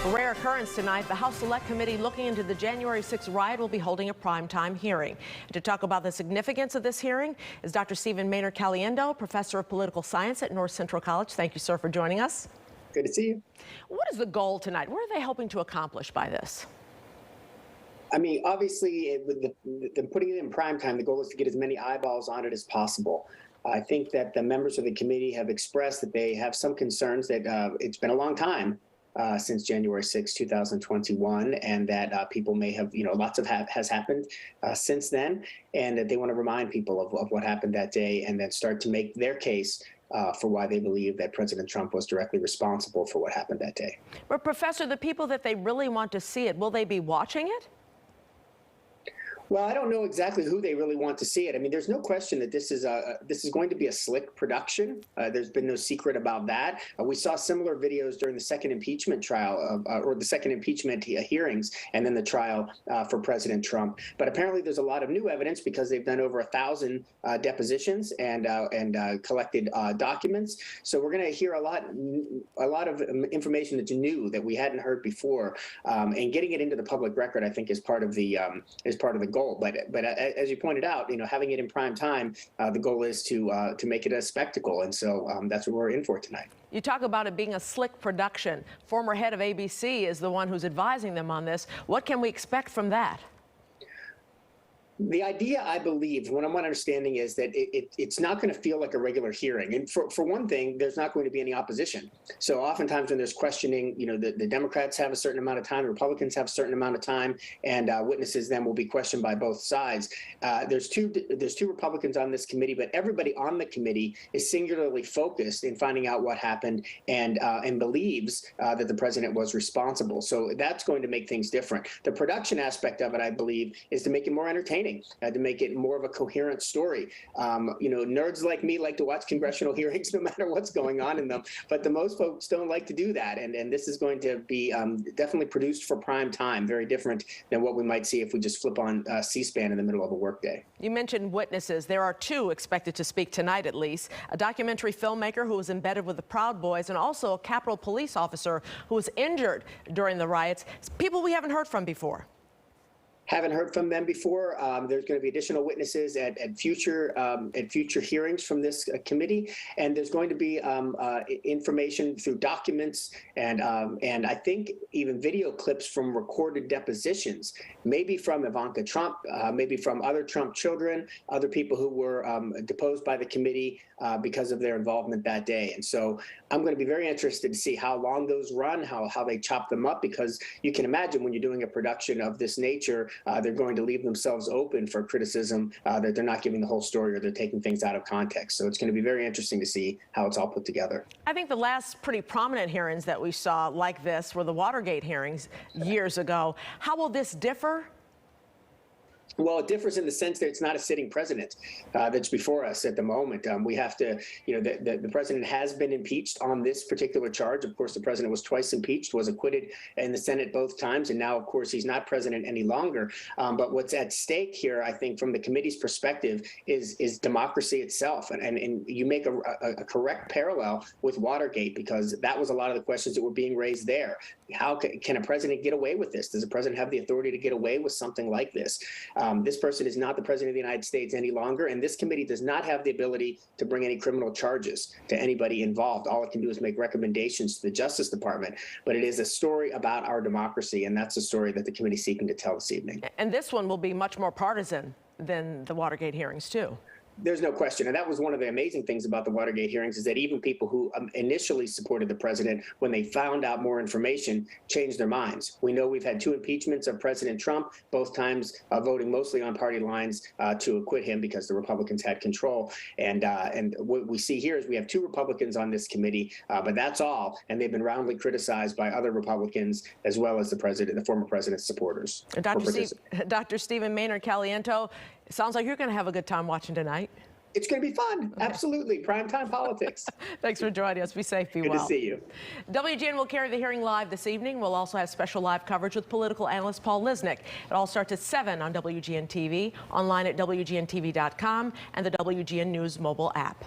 A rare occurrence tonight, the House Select Committee looking into the January 6th riot will be holding a primetime hearing. And to talk about the significance of this hearing is Dr. Stephen Maynard-Caliendo, professor of political science at North Central College. Thank you, sir, for joining us. Good to see you. What is the goal tonight? What are they hoping to accomplish by this? I mean, obviously, with them putting it in prime time, the goal is to get as many eyeballs on it as possible. I think that the members of the committee have expressed that they have some concerns that it's been a long time since January 6, 2021, and that people may have, lots has happened since then, and that they want to remind people of what happened that day and then start to make their case for why they believe that President Trump was directly responsible for what happened that day. But Professor, the people that they really want to see it, will they be watching it? Well, I don't know exactly who they really want to see it. I mean, there's no question that this is going to be a slick production. There's been no secret about that. We saw similar videos during the second impeachment trial or the second impeachment hearings and then the trial for President Trump. But apparently there's a lot of new evidence because they've done over 1,000 depositions and collected documents. So we're going to hear a lot of information that's new that we hadn't heard before. And getting it into the public record, I think, is part of the goal. But as you pointed out, having it in prime time, the goal is to make it a spectacle, and so that's what we're in for tonight. You talk about it being a slick production. Former head of ABC is the one who's advising them on this. What can we expect from that? The idea, I believe, what I'm understanding is that it's not going to feel like a regular hearing. And for one thing, there's not going to be any opposition. So oftentimes when there's questioning, the Democrats have a certain amount of time, the Republicans have a certain amount of time, and witnesses then will be questioned by both sides. There's two Republicans on this committee, but everybody on the committee is singularly focused in finding out what happened and believes that the president was responsible. So that's going to make things different. The production aspect of it, I believe, is to make it more entertaining. To make it more of a coherent story. Nerds like me like to watch congressional hearings no matter what's going on in them, but the most folks don't like to do that. And this is going to be definitely produced for prime time, very different than what we might see if we just flip on C-SPAN in the middle of a workday. You mentioned witnesses. There are two expected to speak tonight, at least. A documentary filmmaker who was embedded with the Proud Boys and also a Capitol police officer who was injured during the riots. People we haven't heard from before. Haven't heard from them before. There's going to be additional witnesses at future hearings from this committee, and there's going to be information through documents and I think even video clips from recorded depositions, maybe from Ivanka Trump, maybe from other Trump children, other people who were deposed by the committee because of their involvement that day. And so I'm going to be very interested to see how long those run, how they chop them up, because you can imagine when you're doing a production of this nature, they're going to leave themselves open for criticism that they're not giving the whole story or they're taking things out of context. So it's going to be very interesting to see how it's all put together. I think the last pretty prominent hearings that we saw like this were the Watergate hearings years ago. How will this differ? Well, it differs in the sense that it's not a sitting president that's before us at the moment. We have to, the president has been impeached on this particular charge. Of course, the president was twice impeached, was acquitted in the Senate both times, and now, of course, he's not president any longer. But what's at stake here, I think, from the committee's perspective, is democracy itself. And you make a correct parallel with Watergate, because that was a lot of the questions that were being raised there. How can a president get away with this? Does a president have the authority to get away with something like this? This person is not the president of the United States any longer, and this committee does not have the ability to bring any criminal charges to anybody involved. All it can do is make recommendations to the Justice Department, but it is a story about our democracy, and that's the story that the committee is seeking to tell this evening. And this one will be much more partisan than the Watergate hearings, too. There's no question. And that was one of the amazing things about the Watergate hearings, is that even people who initially supported the president, when they found out more information, changed their minds. We know we've had 2 impeachments of President Trump, both times voting mostly on party lines to acquit him because the Republicans had control. And what we see here is we have 2 Republicans on this committee, but that's all. And they've been roundly criticized by other Republicans as well as the former president's supporters. Dr. Stephen Maynard-Caliendo, it sounds like you're going to have a good time watching tonight. It's going to be fun. Absolutely. Primetime politics. Thanks for joining us. Be safe, be well. Good to see you. WGN will carry the hearing live this evening. We'll also have special live coverage with political analyst Paul Lisnek. It all starts at 7 on WGN TV, online at WGNTV.com, and the WGN News mobile app.